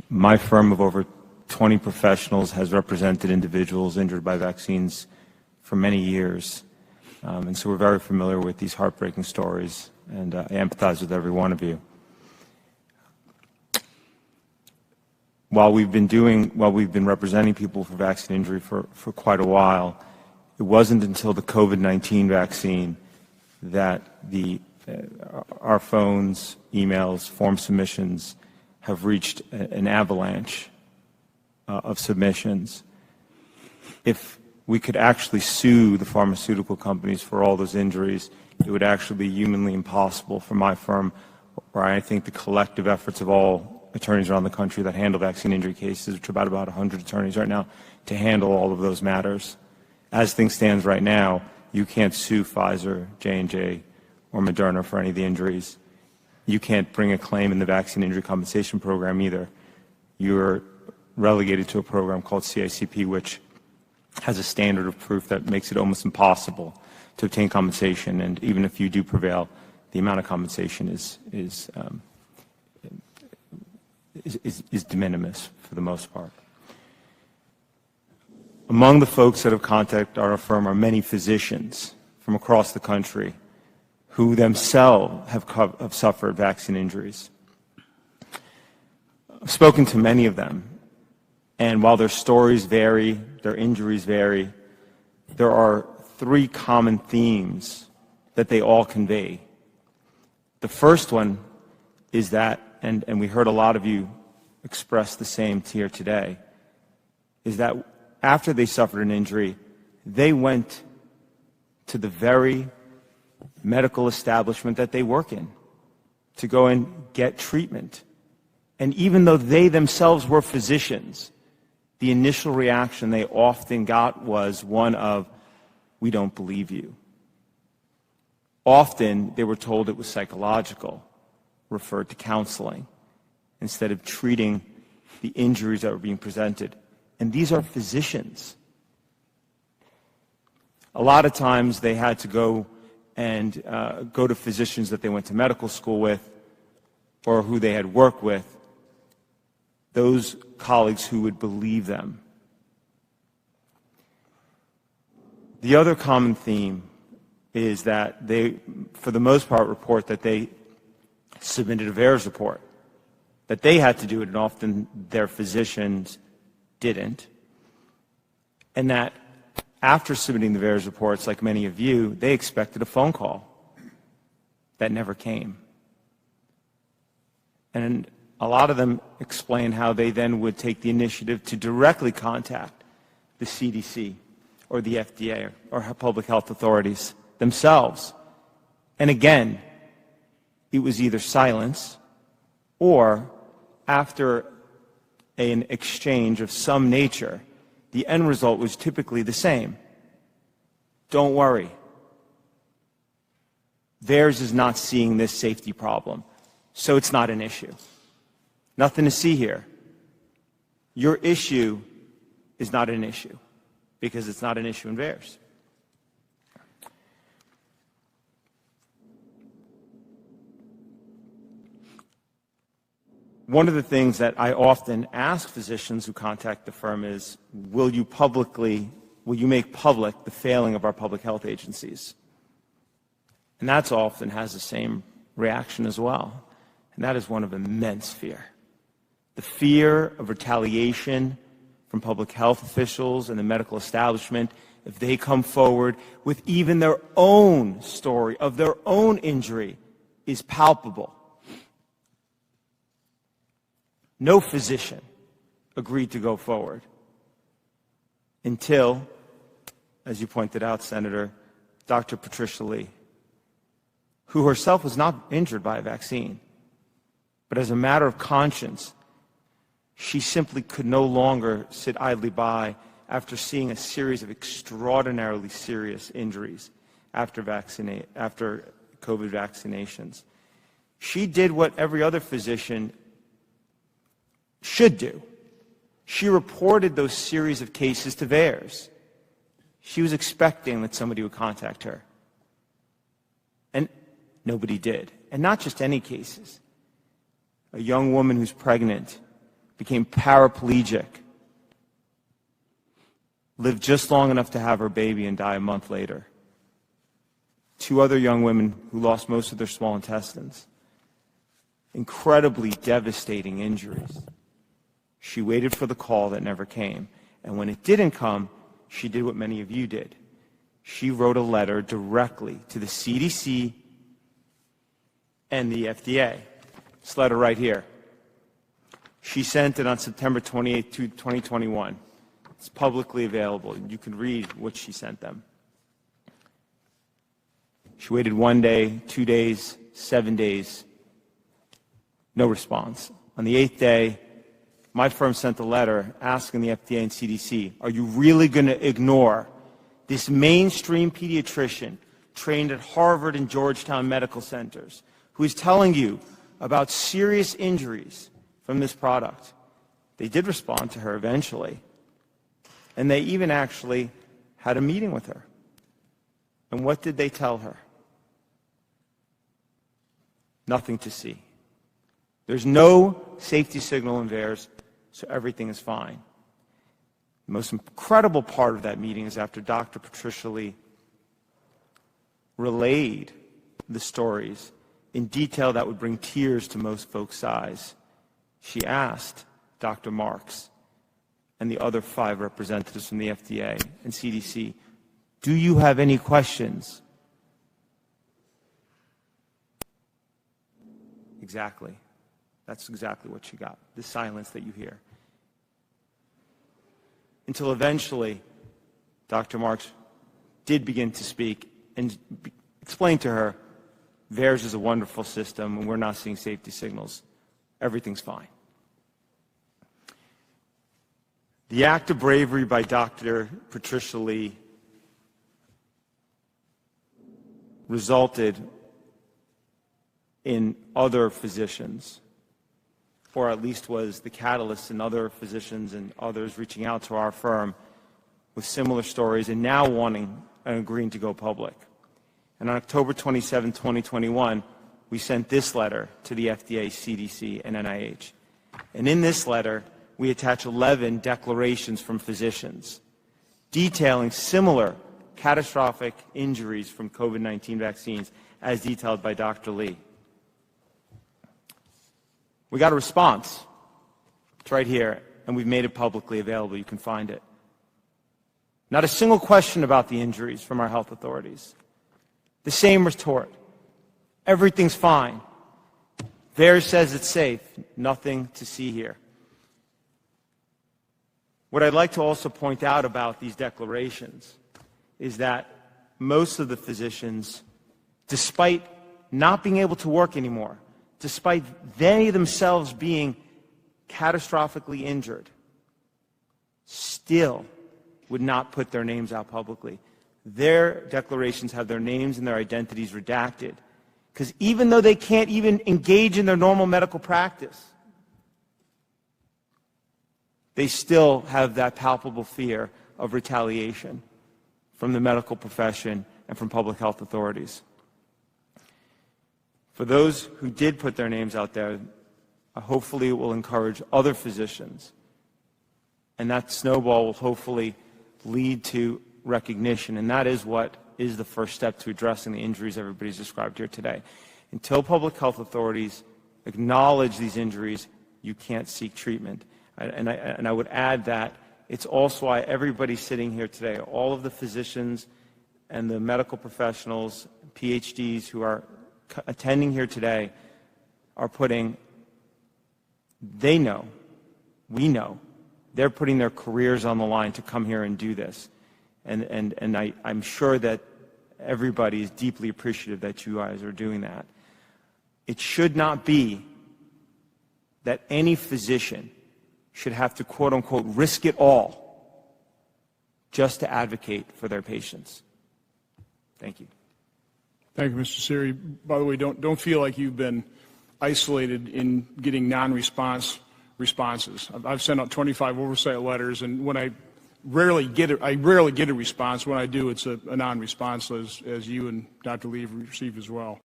My firm of over 20 professionals has represented individuals injured by vaccines for many years. And so we're very familiar with these heartbreaking stories, and I empathize with every one of you. While we've been representing people for vaccine injury for quite a while, it wasn't until the COVID-19 vaccine that our phones, emails, form submissions have reached an avalanche of submissions. If we could actually sue the pharmaceutical companies for all those injuries, it would actually be humanly impossible for my firm, or I think the collective efforts of all attorneys around the country that handle vaccine injury cases, which are about 100 attorneys right now, to handle all of those matters. As things stand right now, you can't sue Pfizer, J&J, or Moderna for any of the injuries. You can't bring a claim in the Vaccine Injury Compensation Program either. You're relegated to a program called CICP, which has a standard of proof that makes it almost impossible to obtain compensation, and even if you do prevail, the amount of compensation is de minimis for the most part. Among the folks that have contacted our firm are many physicians from across the country who themselves have suffered vaccine injuries. I've spoken to many of them, and while their stories vary, their injuries vary, there are three common themes that they all convey. The first one is that, and we heard a lot of you express the same here today, is that after they suffered an injury, they went to the very medical establishment that they work in to go and get treatment. And even though they themselves were physicians, the initial reaction they often got was one of, "We don't believe you." Often they were told it was psychological, referred to counseling, instead of treating the injuries that were being presented. And these are physicians. A lot of times they had to go to physicians that they went to medical school with or who they had worked with, those colleagues who would believe them. The other common theme is that they, for the most part, report that they submitted a VAERS report, that they had to do it, and often their physicians didn't, and that after submitting the VAERS reports, like many of you, they expected a phone call. That never came. And a lot of them explain how they then would take the initiative to directly contact the CDC or the FDA or public health authorities themselves. And again, it was either silence or, after an exchange of some nature, the end result was typically the same. Don't worry. VAERS is not seeing this safety problem, so it's not an issue. Nothing to see here. Your issue is not an issue because it's not an issue in VAERS. One of the things that I often ask physicians who contact the firm is, will you make public the failing of our public health agencies? And that often has the same reaction as well. And that is one of immense fear. The fear of retaliation from public health officials and the medical establishment if they come forward with even their own story of their own injury is palpable. No physician agreed to go forward until, as you pointed out, Senator, Dr. Patricia Lee, who herself was not injured by a vaccine, but as a matter of conscience, she simply could no longer sit idly by after seeing a series of extraordinarily serious injuries after COVID vaccinations. She did what every other physician should do. She reported those series of cases to VAERS. She was expecting that somebody would contact her. And nobody did. And not just any cases. A young woman who's pregnant became paraplegic, lived just long enough to have her baby and die a month later. 2 other young women who lost most of their small intestines. Incredibly devastating injuries. She waited for the call that never came. And when it didn't come, she did what many of you did. She wrote a letter directly to the CDC and the FDA. This letter right here. She sent it on September 28, 2021. It's publicly available. You can read what she sent them. She waited 1 day, 2 days, 7 days. No response. On the 8th day, my firm sent a letter asking the FDA and CDC, are you really going to ignore this mainstream pediatrician trained at Harvard and Georgetown medical centers who is telling you about serious injuries from this product? They did respond to her eventually. And they even actually had a meeting with her. And what did they tell her? Nothing to see. There's no safety signal in VAERS, so everything is fine. The most incredible part of that meeting is after Dr. Patricia Lee relayed the stories in detail that would bring tears to most folks' eyes. She asked Dr. Marks and the other 5 representatives from the FDA and CDC, do you have any questions? Exactly. That's exactly what she got, the silence that you hear. Until eventually, Dr. Marks did begin to speak and explain to her, VAERS is a wonderful system and we're not seeing safety signals. Everything's fine. The act of bravery by Dr. Patricia Lee resulted in other physicians, or at least was the catalyst in other physicians and others reaching out to our firm with similar stories and now wanting and agreeing to go public. And on October 27, 2021, we sent this letter to the FDA, CDC, and NIH. And in this letter, we attach 11 declarations from physicians detailing similar catastrophic injuries from COVID-19 vaccines as detailed by Dr. Lee. We got a response. It's right here, and we've made it publicly available. You can find it. Not a single question about the injuries from our health authorities. The same retort. Everything's fine. VAERS says it's safe. Nothing to see here. What I'd like to also point out about these declarations is that most of the physicians, despite not being able to work anymore, despite they themselves being catastrophically injured, still would not put their names out publicly. Their declarations have their names and their identities redacted, because even though they can't even engage in their normal medical practice, they still have that palpable fear of retaliation from the medical profession and from public health authorities. For those who did put their names out there, hopefully it will encourage other physicians, and that snowball will hopefully lead to recognition, and that is what is the first step to addressing the injuries everybody's described here today. Until public health authorities acknowledge these injuries, you can't seek treatment. And I would add that it's also why everybody sitting here today, all of the physicians and the medical professionals, PhDs who are attending here today are putting, they know, we know, they're putting their careers on the line to come here and do this. And I'm sure that everybody is deeply appreciative that you guys are doing that. It should not be that any physician should have to, quote unquote, risk it all just to advocate for their patients. Thank you. Thank you, Mr. Siri. By the way, don't feel like you've been isolated in getting non-response responses. I've sent out 25 oversight letters, and when I rarely get a response. When I do, it's a non-response, as you and Dr. Lee have received as well.